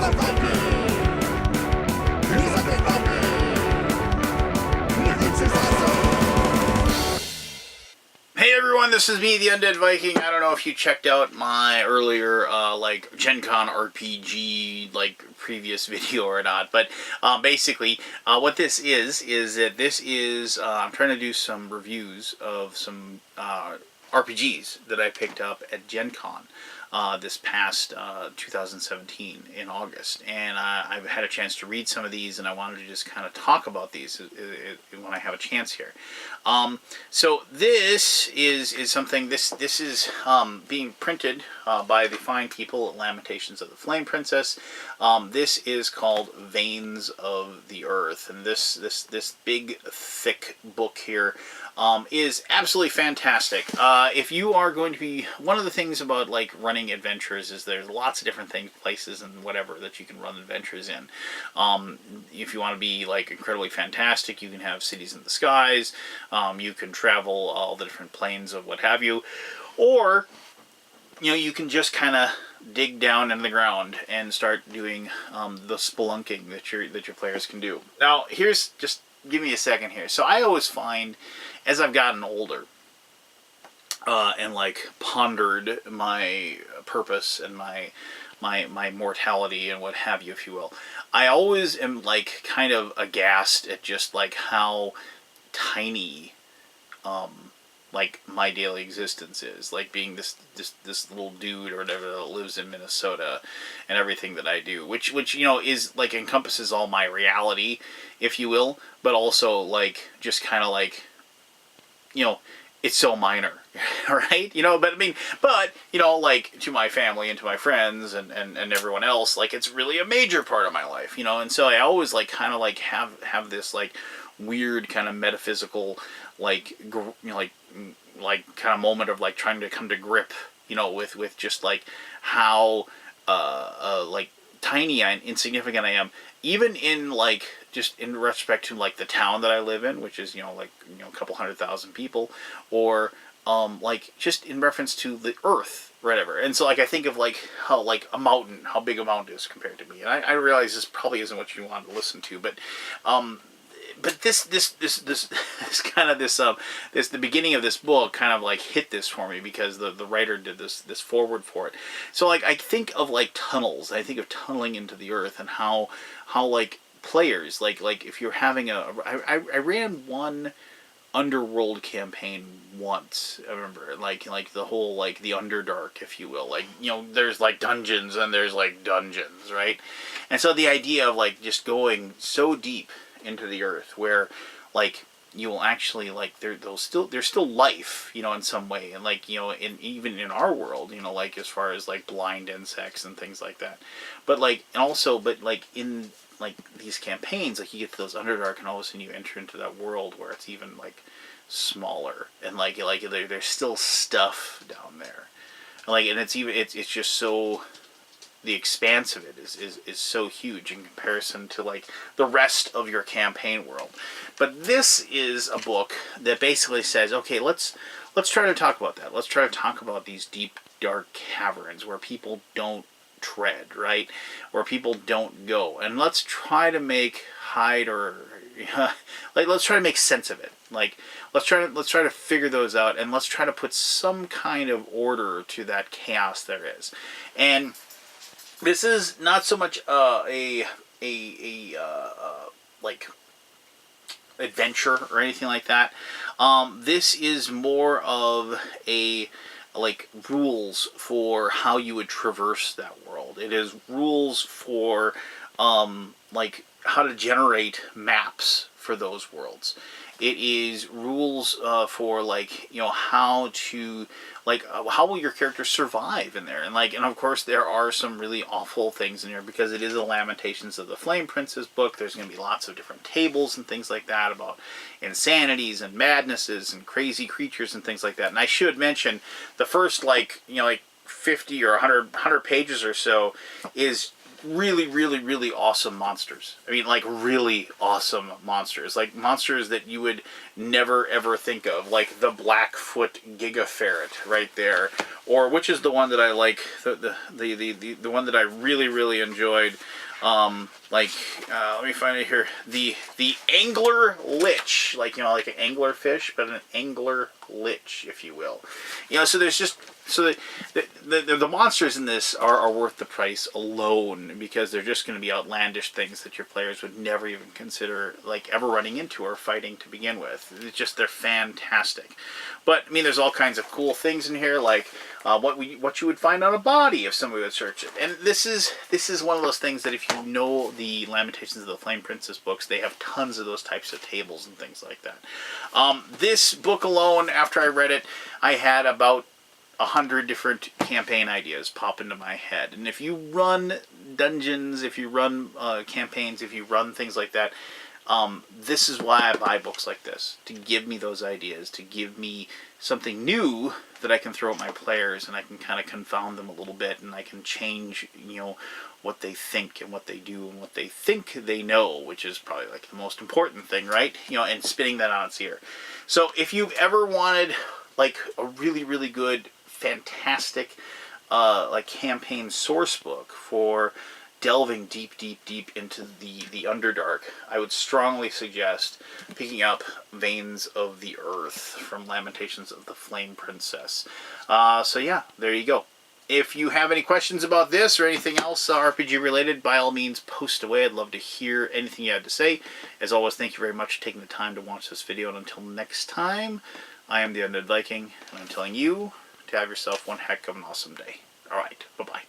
Hey everyone, this is me, the Undead Viking. I don't know if you checked out my earlier, Gen Con RPG, previous video or not, but basically, what this is that this is, I'm trying to do some reviews of some RPGs that I picked up at Gen Con this past 2017 in August, and I've had a chance to read some of these, and I wanted to just kind of talk about these when I have a chance here. So this is something. This is being printed by the fine people at Lamentations of the Flame Princess. This is called Veins of the Earth, and this big thick book here is absolutely fantastic. If you are going to be, one of the things about running adventures is there's lots of different things, places and whatever that you can run adventures in. If you want to be incredibly fantastic, you can have Cities in the Skies. You can travel all the different planes of what have you, or you can just kind of dig down in the ground and start doing the spelunking that your players can do. Now, just give me a second here. So I always find, as I've gotten older, and pondered my purpose and my mortality and what have you, if you will, I always am kind of aghast at just how tiny my daily existence is, being this little dude or whatever that lives in Minnesota, and everything that I do, which is encompasses all my reality, if you will, but also just kind of it's so minor, right? But to my family and to my friends and everyone else, it's really a major part of my life, and so I always kind of have this weird kind of metaphysical kind of moment of trying to come to grip with just how tiny and insignificant I am, even in just in respect to the town that I live in, which is a couple 100,000 people, or just in reference to the earth, whatever. And so I think of how how big a mountain is compared to me. And I realize this probably isn't what you want to listen to, but this kind of the beginning of this book kind of hit this for me, because the writer did this forward for it. So I think of tunnels. I think of tunneling into the earth, and how players if you're having I ran one Underworld campaign once. I remember the whole the Underdark, if you will. There's dungeons and there's dungeons, right? And so the idea of just going so deep into the earth where you will actually there's still life in some way, and even in our world, as far as blind insects and things like that, but in these campaigns, you get to those Underdark, and all of a sudden you enter into that world where it's even smaller, and there's still stuff down there, and it's just so, the expanse of it is so huge in comparison to the rest of your campaign world. But this is a book that basically says, okay, let's try to talk about that. Let's try to talk about these deep, dark caverns where people don't tread, right? Where people don't go, and let's try to make let's try to make sense of it. Let's try to figure those out, and let's try to put some kind of order to that chaos there is. And this is not so much adventure or anything like that. This is more of a rules for how you would traverse that world. It is rules for how to generate maps for those worlds. It is rules for how to how will your character survive in there, and of course there are some really awful things in there, because it is a Lamentations of the Flame Princess book. There's going to be lots of different tables and things like that about insanities and madnesses and crazy creatures and things like that. And I should mention, the first 50 or 100 pages or so is really, really, really awesome monsters. I mean, really awesome monsters. Monsters that you would never, ever think of. The Blackfoot Gigaferret right there. or which is the one that I like, the one that I really enjoyed. Let me find it here. The angler lich, like like an angler fish, but an angler lich, if you will. So there's just the monsters in this are worth the price alone, because they're just going to be outlandish things that your players would never even consider ever running into or fighting to begin with. It's just, they're fantastic. But I mean, there's all kinds of cool things in here, like what you would find on a body if somebody would search it. And this is one of those things that if you know the Lamentations of the Flame Princess books, they have tons of those types of tables and things like that. This book alone, after I read it, I had about 100 different campaign ideas pop into my head. And if you run dungeons, if you run campaigns, if you run things like that, this is why I buy books like this, to give me those ideas, to give me something new that I can throw at my players, and I can kind of confound them a little bit, and I can change, what they think and what they do and what they think they know, which is probably the most important thing, right? And spinning that on its ear. So if you've ever wanted a really good, fantastic campaign source book for delving deep into the Underdark, I would strongly suggest picking up Veins of the Earth from Lamentations of the Flame Princess. So yeah, there you go. If you have any questions about this or anything else RPG related, by all means post away. I'd love to hear anything you had to say. As always, thank you very much for taking the time to watch this video, and until next time, I am the Undead Viking, and I'm telling you to have yourself one heck of an awesome day. Alright, bye-bye.